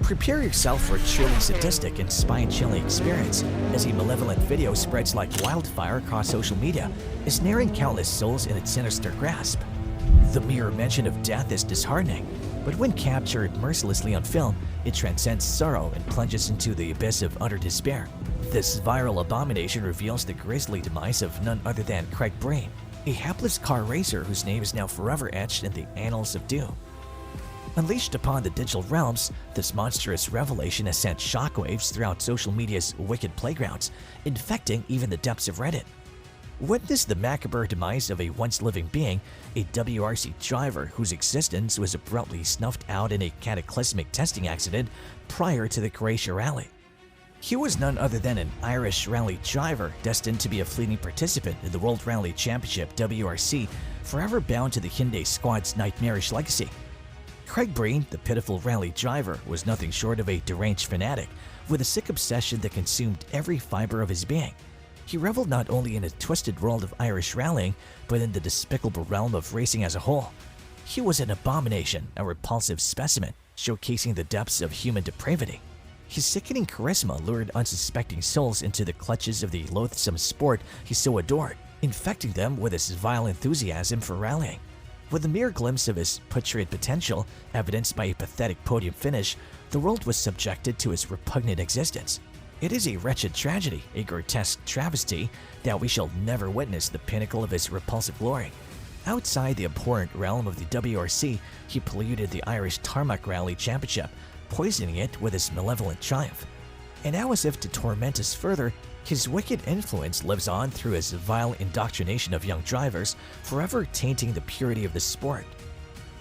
Prepare yourself for a truly sadistic and spine-chilling experience as a malevolent video spreads like wildfire across social media, ensnaring countless souls in its sinister grasp. The mere mention of death is disheartening, but when captured mercilessly on film, it transcends sorrow and plunges into the abyss of utter despair. This viral abomination reveals the grisly demise of none other than Craig Breen, a hapless car racer whose name is now forever etched in the annals of doom. Unleashed upon the digital realms, this monstrous revelation has sent shockwaves throughout social media's wicked playgrounds, infecting even the depths of Reddit. Witness the macabre demise of a once-living being, a WRC driver whose existence was abruptly snuffed out in a cataclysmic testing accident prior to the Croatia Rally. He was none other than an Irish rally driver destined to be a fleeting participant in the World Rally Championship WRC, forever bound to the Hyundai squad's nightmarish legacy. Craig Breen, the pitiful rally driver, was nothing short of a deranged fanatic with a sick obsession that consumed every fiber of his being. He reveled not only in a twisted world of Irish rallying, but in the despicable realm of racing as a whole. He was an abomination, a repulsive specimen, showcasing the depths of human depravity. His sickening charisma lured unsuspecting souls into the clutches of the loathsome sport he so adored, infecting them with his vile enthusiasm for rallying. With a mere glimpse of his putrid potential, evidenced by a pathetic podium finish, the world was subjected to his repugnant existence. It is a wretched tragedy, a grotesque travesty, that we shall never witness the pinnacle of his repulsive glory. Outside the abhorrent realm of the WRC, he polluted the Irish Tarmac Rally Championship, poisoning it with his malevolent triumph. And now, as if to torment us further, his wicked influence lives on through his vile indoctrination of young drivers, forever tainting the purity of the sport.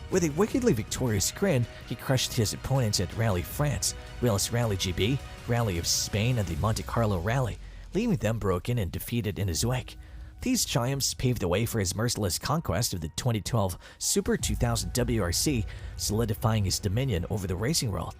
With a wickedly victorious grin, he crushed his opponents at Rally France, WRC Rally GB, Rally of Spain, and the Monte Carlo Rally, leaving them broken and defeated in his wake. These triumphs paved the way for his merciless conquest of the 2012 Super 2000 WRC, solidifying his dominion over the racing world.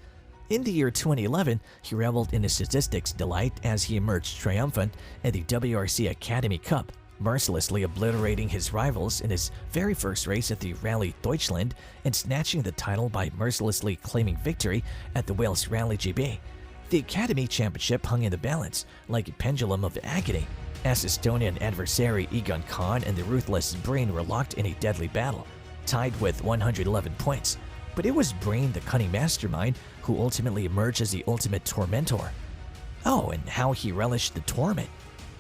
In the year 2011, he reveled in his statistics' delight as he emerged triumphant at the WRC Academy Cup, mercilessly obliterating his rivals in his very first race at the Rally Deutschland and snatching the title by mercilessly claiming victory at the WRC Rally GB. The Academy Championship hung in the balance, like a pendulum of agony, as Estonian adversary Egon Khan and the ruthless Breen were locked in a deadly battle, tied with 111 points. But it was Breen, the cunning mastermind, who ultimately emerged as the ultimate tormentor. Oh, and how he relished the torment.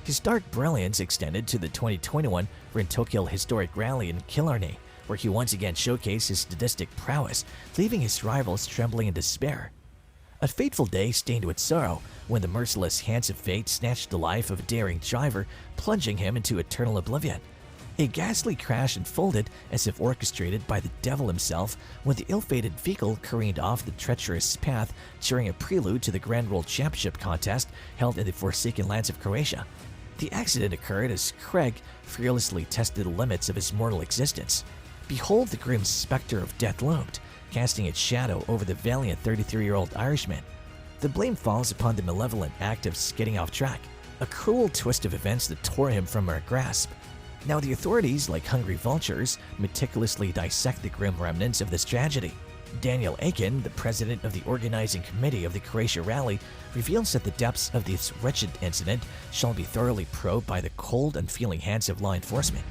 His dark brilliance extended to the 2021 Rentokil Historic Rally in Killarney, where he once again showcased his sadistic prowess, leaving his rivals trembling in despair. A fateful day stained with sorrow when the merciless hands of fate snatched the life of a daring driver, plunging him into eternal oblivion. A ghastly crash unfolded as if orchestrated by the devil himself when the ill-fated vehicle careened off the treacherous path during a prelude to the Grand World Championship contest held in the forsaken lands of Croatia. The accident occurred as Craig fearlessly tested the limits of his mortal existence. Behold, the grim specter of death loomed, casting its shadow over the valiant 33-year-old Irishman. The blame falls upon the malevolent act of skidding off track, a cruel twist of events that tore him from our grasp. Now the authorities, like hungry vultures, meticulously dissect the grim remnants of this tragedy. Daniel Aiken, the president of the organizing committee of the Croatia Rally, reveals that the depths of this wretched incident shall be thoroughly probed by the cold, unfeeling hands of law enforcement.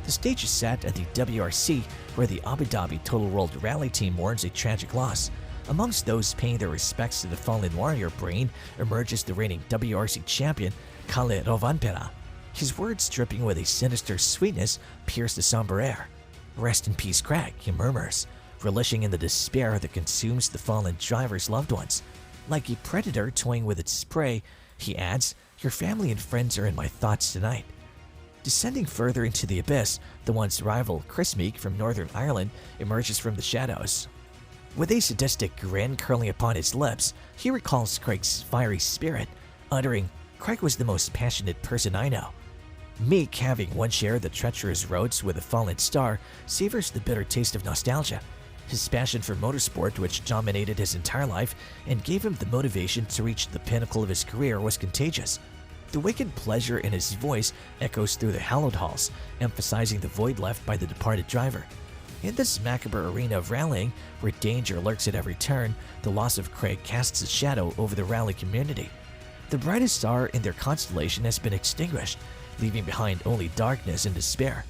The stage is set at the WRC, where the Abu Dhabi Total World Rally team mourns a tragic loss. Amongst those paying their respects to the fallen warrior Breen emerges the reigning WRC champion, Kalle Rovanperä. His words, dripping with a sinister sweetness, pierce the somber air. "Rest in peace, Craig," he murmurs, relishing in the despair that consumes the fallen driver's loved ones. Like a predator toying with its prey, he adds, "Your family and friends are in my thoughts tonight." Descending further into the abyss, the once rival Chris Meek from Northern Ireland emerges from the shadows. With a sadistic grin curling upon his lips, he recalls Craig's fiery spirit, uttering, "Craig was the most passionate person I know." Meek, having once shared the treacherous roads with a fallen star, savors the bitter taste of nostalgia. His passion for motorsport, which dominated his entire life and gave him the motivation to reach the pinnacle of his career, was contagious. The wicked pleasure in his voice echoes through the hallowed halls, emphasizing the void left by the departed driver. In this macabre arena of rallying, where danger lurks at every turn, the loss of Craig casts a shadow over the rally community. The brightest star in their constellation has been extinguished, leaving behind only darkness and despair.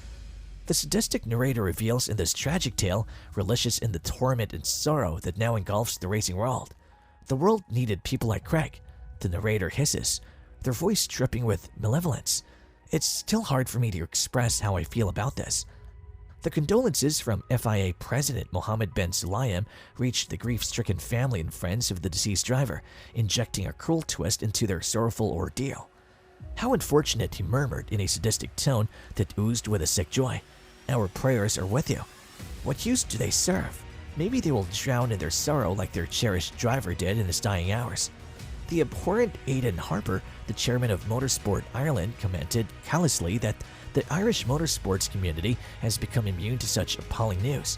The sadistic narrator reveals in this tragic tale relishes in the torment and sorrow that now engulfs the racing world. The world needed people like Craig, the narrator hisses, their voice dripping with malevolence. It's still hard for me to express how I feel about this. The condolences from FIA President Mohammed bin Sulayem reached the grief-stricken family and friends of the deceased driver, injecting a cruel twist into their sorrowful ordeal. How unfortunate, he murmured in a sadistic tone that oozed with a sick joy. Our prayers are with you. What use do they serve? Maybe they will drown in their sorrow like their cherished driver did in his dying hours. The abhorrent Aidan Harper, the chairman of Motorsport Ireland, commented callously that the Irish motorsports community has become immune to such appalling news.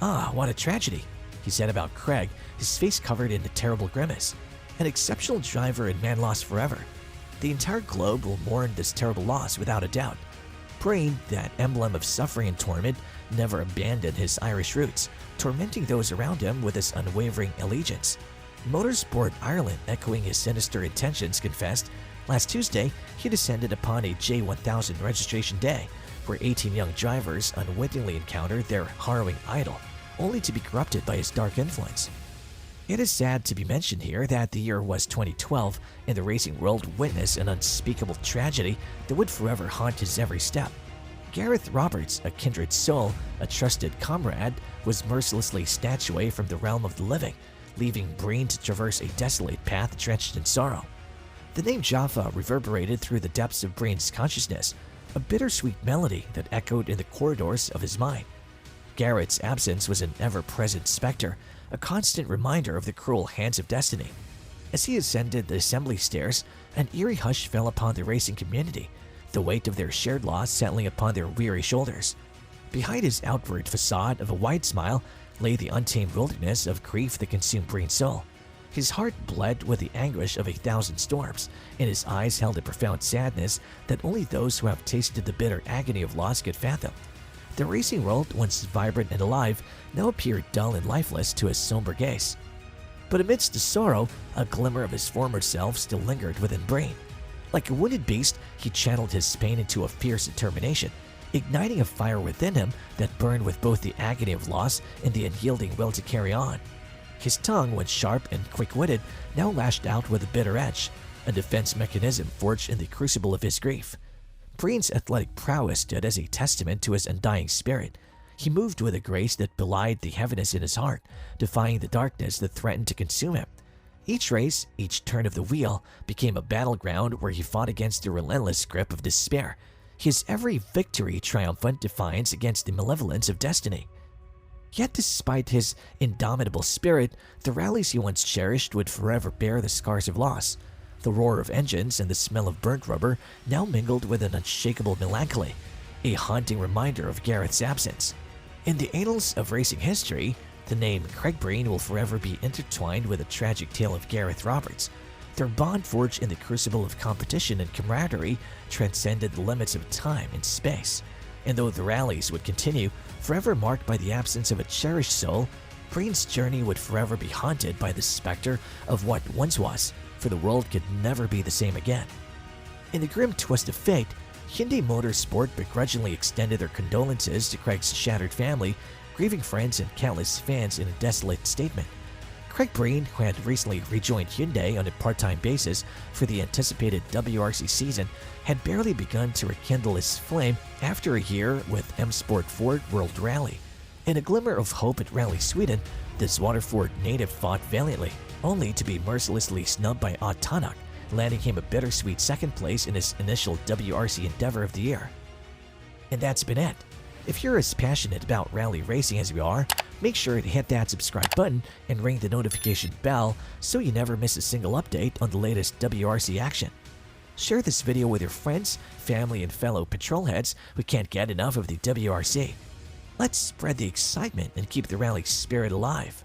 Ah, what a tragedy, he said about Craig, his face covered in a terrible grimace. An exceptional driver and man lost forever. The entire globe will mourn this terrible loss without a doubt. Breen, that emblem of suffering and torment, never abandoned his Irish roots, tormenting those around him with his unwavering allegiance. Motorsport Ireland, echoing his sinister intentions, confessed, last Tuesday, he descended upon a J1000 registration day, where 18 young drivers unwittingly encountered their harrowing idol, only to be corrupted by his dark influence. It is sad to be mentioned here that the year was 2012 and the racing world witnessed an unspeakable tragedy that would forever haunt his every step. Gareth Roberts, a kindred soul, a trusted comrade, was mercilessly snatched away from the realm of the living, leaving Breen to traverse a desolate path drenched in sorrow. The name Jaffa reverberated through the depths of Breen's consciousness, a bittersweet melody that echoed in the corridors of his mind. Garrett's absence was an ever-present specter, a constant reminder of the cruel hands of destiny. As he ascended the assembly stairs, an eerie hush fell upon the racing community, the weight of their shared loss settling upon their weary shoulders. Behind his outward facade of a wide smile lay the untamed wilderness of grief that consumed Breen's soul. His heart bled with the anguish of 1,000 storms, and his eyes held a profound sadness that only those who have tasted the bitter agony of loss could fathom. The racing world, once vibrant and alive, now appeared dull and lifeless to his somber gaze. But amidst the sorrow, a glimmer of his former self still lingered within Breen. Like a wounded beast, he channeled his pain into a fierce determination, igniting a fire within him that burned with both the agony of loss and the unyielding will to carry on. His tongue, once sharp and quick-witted, now lashed out with a bitter edge, a defense mechanism forged in the crucible of his grief. Breen's athletic prowess stood as a testament to his undying spirit. He moved with a grace that belied the heaviness in his heart, defying the darkness that threatened to consume him. Each race, each turn of the wheel, became a battleground where he fought against the relentless grip of despair, his every victory triumphant defiance against the malevolence of destiny. Yet despite his indomitable spirit, the rallies he once cherished would forever bear the scars of loss. The roar of engines and the smell of burnt rubber now mingled with an unshakable melancholy, a haunting reminder of Gareth's absence. In the annals of racing history, the name Craig Breen will forever be intertwined with the tragic tale of Gareth Roberts. Their bond forged in the crucible of competition and camaraderie transcended the limits of time and space. And though the rallies would continue, forever marked by the absence of a cherished soul, Breen's journey would forever be haunted by the specter of what once was, for the world could never be the same again. In the grim twist of fate, Hyundai Motorsport begrudgingly extended their condolences to Craig's shattered family, grieving friends and countless fans in a desolate statement. Craig Breen, who had recently rejoined Hyundai on a part-time basis for the anticipated WRC season, had barely begun to rekindle his flame after a year with M Sport Ford World Rally. In a glimmer of hope at Rally Sweden, this Waterford native fought valiantly, only to be mercilessly snubbed by Odd Tanak, landing him a bittersweet second place in his initial WRC endeavor of the year. And that's been it. If you're as passionate about rally racing as we are, make sure to hit that subscribe button and ring the notification bell so you never miss a single update on the latest WRC action. Share this video with your friends, family, and fellow patrolheads who can't get enough of the WRC. Let's spread the excitement and keep the rally spirit alive.